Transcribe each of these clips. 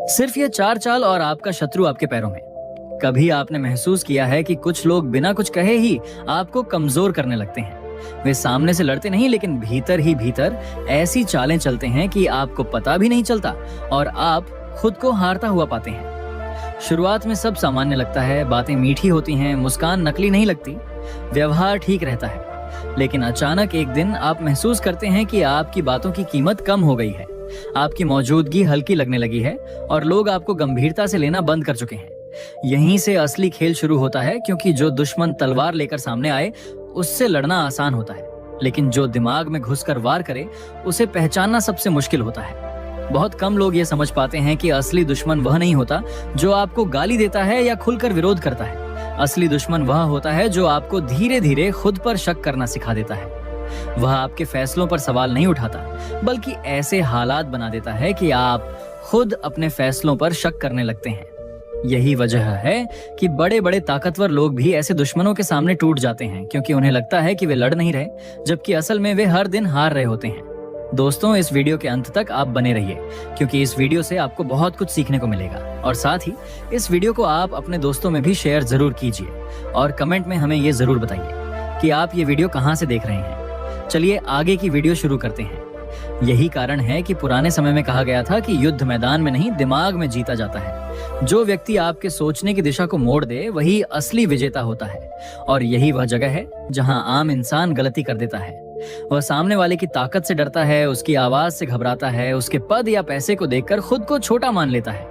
सिर्फ ये 4 चाल और आपका शत्रु आपके पैरों में। कभी आपने महसूस किया है कि कुछ लोग बिना कुछ कहे ही आपको कमजोर करने लगते हैं। वे सामने से लड़ते नहीं, लेकिन भीतर ही भीतर ऐसी चालें चलते हैं कि आपको पता भी नहीं चलता और आप खुद को हारता हुआ पाते हैं। शुरुआत में सब सामान्य लगता है, बातें मीठी होती हैं, मुस्कान नकली नहीं लगती, व्यवहार ठीक रहता है। लेकिन अचानक एक दिन आप महसूस करते हैं कि आपकी बातों की कीमत कम हो गई है, आपकी मौजूदगी हल्की लगने लगी है और लोग आपको गंभीरता से लेना बंद कर चुके हैं। यहीं से असली खेल शुरू होता है, क्योंकि जो दुश्मन तलवार लेकर सामने आए उससे लड़ना आसान होता है, लेकिन जो दिमाग में घुसकर वार करे उसे पहचानना सबसे मुश्किल होता है। बहुत कम लोग ये समझ पाते हैं कि असली दुश्मन वह नहीं होता जो आपको गाली देता है या खुलकर विरोध करता है। असली दुश्मन वह होता है जो आपको धीरे धीरे खुद पर शक करना सिखा देता है। वह आपके फैसलों पर सवाल नहीं उठाता, बल्कि ऐसे हालात बना देता है कि आप खुद अपने फैसलों पर शक करने लगते हैं। यही वजह है कि बड़े बड़े ताकतवर लोग भी ऐसे दुश्मनों के सामने टूट जाते हैं, क्योंकि उन्हें लगता है कि वे लड़ नहीं रहे, जबकि असल में वे हर दिन हार रहे होते हैं। दोस्तों, इस वीडियो के अंत तक आप बने रहिए, क्योंकि इस वीडियो से आपको बहुत कुछ सीखने को मिलेगा। और साथ ही इस वीडियो को आप अपने दोस्तों में भी शेयर जरूर कीजिए और कमेंट में हमें ये जरूर बताइए कि आप ये वीडियो कहाँ से देख रहे हैं। चलिए आगे की वीडियो शुरू करते हैं। यही कारण है कि पुराने समय में कहा गया था कि युद्ध मैदान में नहीं, दिमाग में जीता जाता है। जो व्यक्ति आपके सोचने की दिशा को मोड़ दे वही असली विजेता होता है। और यही वह जगह है जहां आम इंसान गलती कर देता है। वह सामने वाले की ताकत से डरता है, उसकी आवाज से घबराता है, उसके पद या पैसे को देखकर खुद को छोटा मान लेता है।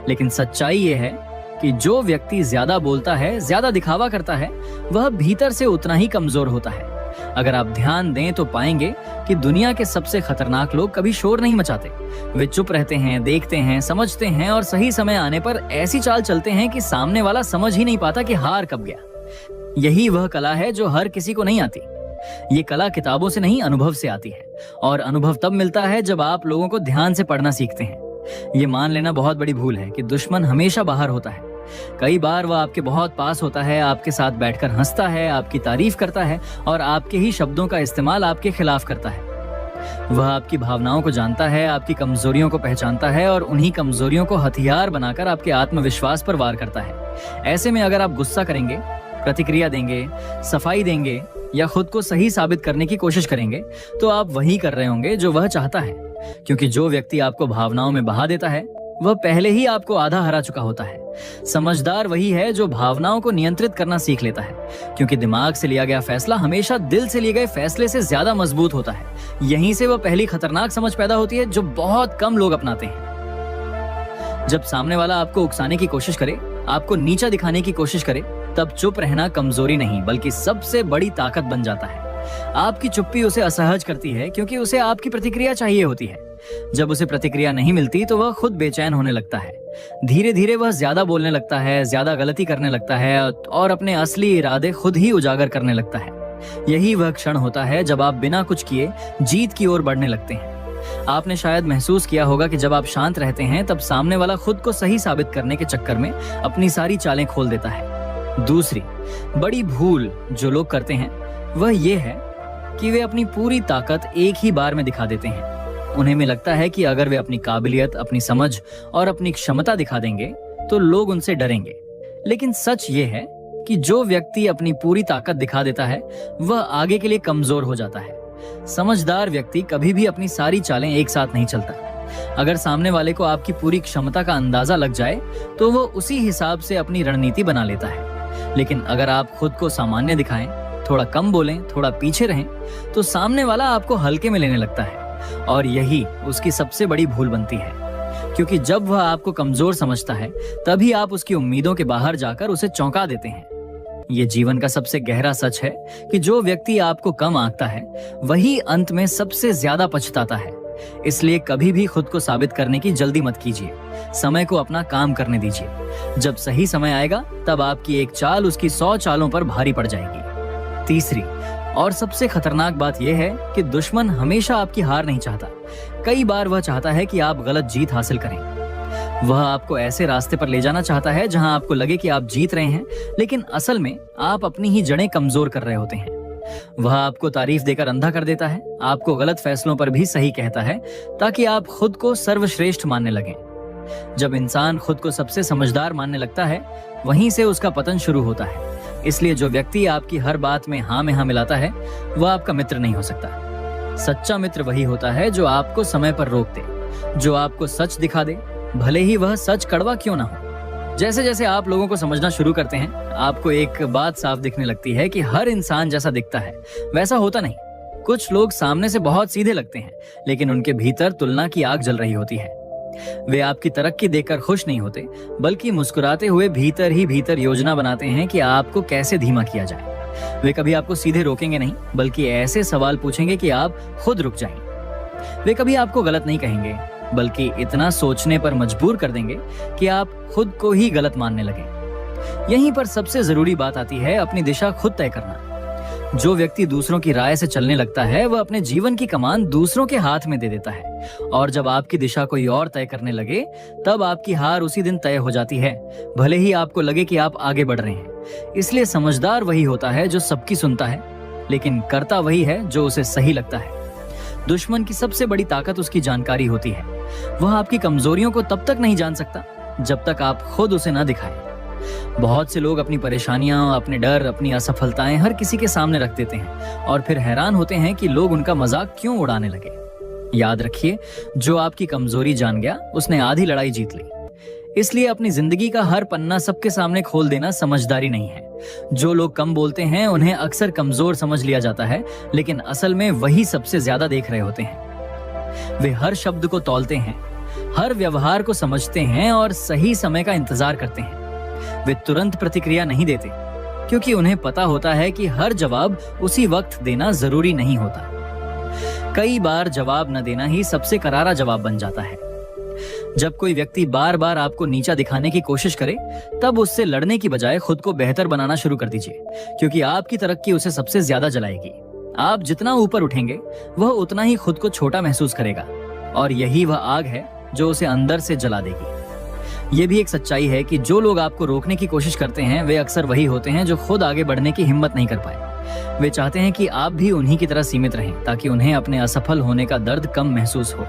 लेकिन सच्चाई ये है कि जो व्यक्ति ज्यादा बोलता है, ज्यादा दिखावा करता है, वह भीतर से उतना ही कमजोर होता है। अगर आप ध्यान दें तो पाएंगे कि दुनिया के सबसे खतरनाक लोग कभी शोर नहीं मचाते। वे चुप रहते हैं, देखते हैं, समझते हैं और सही समय आने पर ऐसी चाल चलते हैं कि सामने वाला समझ ही नहीं पाता कि हार कब गया। यही वह कला है जो हर किसी को नहीं आती। ये कला किताबों से नहीं, अनुभव से आती है। और अनुभव तब मिलता है जब आप लोगों को ध्यान से पढ़ना सीखते हैं। ये मान लेना बहुत बड़ी भूल है कि दुश्मन हमेशा बाहर होता है। कई बार वह आपके बहुत पास होता है, आपके साथ बैठकर हंसता है, आपकी तारीफ करता है और आपके ही शब्दों का इस्तेमाल आपके खिलाफ करता है। वह आपकी भावनाओं को जानता है, आपकी कमजोरियों को पहचानता है और उन्हीं कमजोरियों को हथियार बनाकर आपके आत्मविश्वास पर वार करता है। ऐसे में अगर आप गुस्सा करेंगे, प्रतिक्रिया देंगे, सफाई देंगे या खुद को सही साबित करने की कोशिश करेंगे, तो आप वही कर रहे होंगे जो वह चाहता है। क्योंकि जो व्यक्ति आपको भावनाओं में बहा देता है वह पहले ही आपको आधा हरा चुका होता है। समझदार वही है जो भावनाओं को नियंत्रित करना सीख लेता है, क्योंकि दिमाग से लिया गया फैसला हमेशा दिल से लिए गए फैसले से ज्यादा मजबूत होता है। यहीं से वह पहली खतरनाक समझ पैदा होती है जो बहुत कम लोग अपनाते हैं। जब सामने वाला आपको उकसाने की कोशिश करे, आपको नीचा दिखाने की कोशिश करे, तब चुप रहना कमजोरी नहीं बल्कि सबसे बड़ी ताकत बन जाता है। आपकी चुप्पी उसे असहज करती है, क्योंकि उसे आपकी प्रतिक्रिया चाहिए होती है। जब उसे प्रतिक्रिया नहीं मिलती तो वह खुद बेचैन होने लगता है। धीरे धीरे वह ज्यादा बोलने लगता है, ज्यादा गलती करने लगता है और अपने असली इरादे खुद ही उजागर करने लगता है। यही वह क्षण होता है जब आप बिना कुछ किए जीत की ओर बढ़ने लगते हैं। आपने शायद महसूस किया होगा कि जब आप शांत रहते हैं तब सामने वाला खुद को सही साबित करने के चक्कर में अपनी सारी चालें खोल देता है। दूसरी बड़ी भूल जो लोग करते हैं वह ये है कि वे अपनी पूरी ताकत एक ही बार में दिखा देते हैं। उन्हें में लगता है कि अगर वे अपनी काबिलियत, अपनी समझ और अपनी क्षमता दिखा देंगे तो लोग उनसे डरेंगे। लेकिन सच ये है कि जो व्यक्ति अपनी पूरी ताकत दिखा देता है वह आगे के लिए कमजोर हो जाता है। समझदार व्यक्ति कभी भी अपनी सारी चालें एक साथ नहीं चलता। अगर सामने वाले को आपकी पूरी क्षमता का अंदाजा लग जाए तो वो उसी हिसाब से अपनी रणनीति बना लेता है। लेकिन अगर आप खुद को सामान्य दिखाएं, थोड़ा कम बोलें, थोड़ा पीछे रहें, तो सामने वाला आपको हल्के में लेने लगता है। और यही उसकी सबसे बड़ी भूल बनती है, क्योंकि जब वह आपको कमजोर समझता है तभी आप उसकी उम्मीदों के बाहर जाकर उसे चौंका देते हैं। ये जीवन का सबसे गहरा सच है कि जो व्यक्ति आपको कम आंकता है वही अंत में सबसे ज्यादा पछताता है। इसलिए कभी भी खुद को साबित करने की जल्दी मत कीजिए। समय को अपना काम करने दीजिए। जब सही समय आएगा तब आपकी एक चाल उसकी 100 चालों पर भारी पड़ जाएगी। तीसरी और सबसे खतरनाक बात यह है कि दुश्मन हमेशा आपकी हार नहीं चाहता। कई बार वह चाहता है कि आप गलत जीत हासिल करें। वह आपको ऐसे रास्ते पर ले जाना चाहता है जहां आपको लगे कि आप जीत रहे हैं, लेकिन असल में आप अपनी ही जड़ें कमजोर कर रहे होते हैं। वह आपको तारीफ देकर अंधा कर देता है, आपको गलत फैसलों पर भी सही कहता है ताकि आप खुद को सर्वश्रेष्ठ मानने लगें। जब इंसान खुद को सबसे समझदार मानने लगता है, वहीं से उसका पतन शुरू होता है। इसलिए जो व्यक्ति आपकी हर बात में हाँ मिलाता है, वह आपका मित्र नहीं हो सकता। सच्चा मित्र वही होता है जो आपको समय पर रोक दे, जो आपको सच दिखा दे, भले ही वह सच कड़वा क्यों ना हो। जैसे जैसे आप लोगों को समझना शुरू करते हैं, आपको एक बात साफ दिखने लगती है कि हर इंसान जैसा दिखता है वैसा होता नहीं। कुछ लोग सामने से बहुत सीधे लगते हैं, लेकिन उनके भीतर तुलना की आग जल रही होती है। वे आपकी तरक्की देखकर खुश नहीं होते, बल्कि मुस्कुराते हुए भीतर ही भीतर योजना बनाते हैं कि आपको कैसे धीमा किया जाए। वे कभी आपको सीधे रोकेंगे नहीं, बल्कि ऐसे सवाल पूछेंगे कि आप खुद रुक जाएं। वे कभी आपको गलत नहीं कहेंगे, बल्कि इतना सोचने पर मजबूर कर देंगे कि आप खुद को ही गलत मानने लगें। यहीं पर सबसे जरूरी बात आती है अपनी दिशा खुद तय करना। जो व्यक्ति दूसरों की राय से चलने लगता है, वह अपने जीवन की कमान दूसरों के हाथ में दे देता है, और जब आपकी दिशा कोई और तय करने लगे, तब आपकी हार उसी दिन तय हो जाती है, भले ही आपको लगे कि आप आगे बढ़ रहे हैं। इसलिए समझदार वही होता है जो सबकी सुनता है, लेकिन करता वही है जो उसे सही लगता है। दुश्मन की सबसे बड़ी ताकत उसकी जानकारी होती है। वह आपकी कमजोरियों को तब तक नहीं जान सकता जब तक आप खुद उसे न दिखाएं। बहुत से लोग अपनी परेशानियां, अपने डर, अपनी असफलताएं हर किसी के सामने रख देते हैं और फिर हैरान होते हैं कि लोग उनका मजाक क्यों उड़ाने लगे। याद रखिए, जो आपकी कमजोरी जान गया, उसने आधी लड़ाई जीत ली। इसलिए अपनी जिंदगी का हर पन्ना सबके सामने खोल देना समझदारी नहीं है। जो लोग कम बोलते हैं, उन्हें अक्सर कमजोर समझ लिया जाता है, लेकिन असल में वही सबसे ज्यादा देख रहे होते हैं। वे हर शब्द को तौलते हैं, हर व्यवहार को समझते हैं और सही समय का इंतजार करते हैं। वे तुरंत प्रतिक्रिया नहीं देते, क्योंकि उन्हें पता होता है कि हर जवाब उसी वक्त देना जरूरी नहीं होता। कई बार जवाब न देना ही सबसे करारा जवाब बन जाता है। जब कोई व्यक्ति बार बार आपको नीचा दिखाने की कोशिश करे, तब उससे लड़ने की बजाय खुद को बेहतर बनाना शुरू कर दीजिए, क्योंकि आपकी तरक्की उसे सबसे ज्यादा जलाएगी। आप जितना ऊपर उठेंगे, वह उतना ही खुद को छोटा महसूस करेगा, और यही वह आग है जो उसे अंदर से जला देगी। ये भी एक सच्चाई है कि जो लोग आपको रोकने की कोशिश करते हैं, वे अक्सर वही होते हैं जो खुद आगे बढ़ने की हिम्मत नहीं कर पाए। वे चाहते हैं कि आप भी उन्हीं की तरह सीमित रहें, ताकि उन्हें अपने असफल होने का दर्द कम महसूस हो।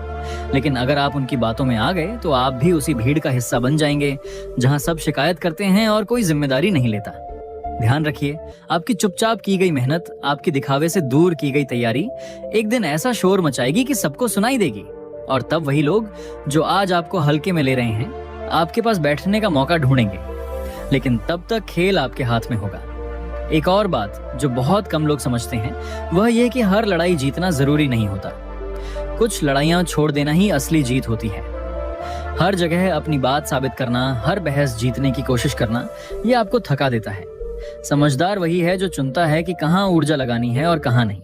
लेकिन अगर आप उनकी बातों में आ गए, तो आप भी उसी भीड़ का हिस्सा बन जाएंगे जहां सब शिकायत करते हैं और कोई जिम्मेदारी नहीं लेता। ध्यान रखिए, आपकी चुपचाप की गई मेहनत, आपकी दिखावे से दूर की गई तैयारी एक दिन ऐसा शोर मचाएगी कि सबको सुनाई देगी, और तब वही लोग जो आज आपको हल्के में ले रहे हैं, आपके पास बैठने का मौका ढूंढेंगे। लेकिन तब तक खेल आपके हाथ में होगा। एक और बात जो बहुत कम लोग समझते हैं, वह यह कि हर लड़ाई जीतना जरूरी नहीं होता। कुछ लड़ाइयां छोड़ देना ही असली जीत होती है। हर जगह अपनी बात साबित करना, हर बहस जीतने की कोशिश करना, यह आपको थका देता है। समझदार वही है जो चुनता है कि कहां ऊर्जा लगानी है और कहां नहीं।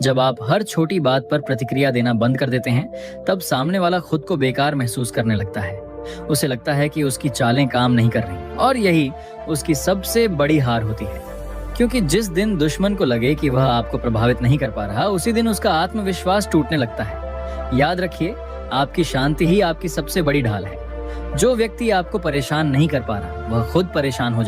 जब आप हर छोटी बात पर प्रतिक्रिया देना बंद कर देते हैं, तब सामने वाला खुद को बेकार महसूस करने लगता है। उसे लगता है कि उसकी चालें काम नहीं कर रही, और यही उसकी सबसे बड़ी हार होती है। क्योंकि जिस दिन दुश्मन को लगे कि वह आपको प्रभावित नहीं कर पा रहा, उसी दिन उसका आत्मविश्वास टूटने लगता है। याद रखिए, आपकी शांति ही आपकी सबसे बड़ी ढाल है। जो व्यक्ति आपको परेशान नहीं कर पा रहा, वह खुद परेशान हो जाता है।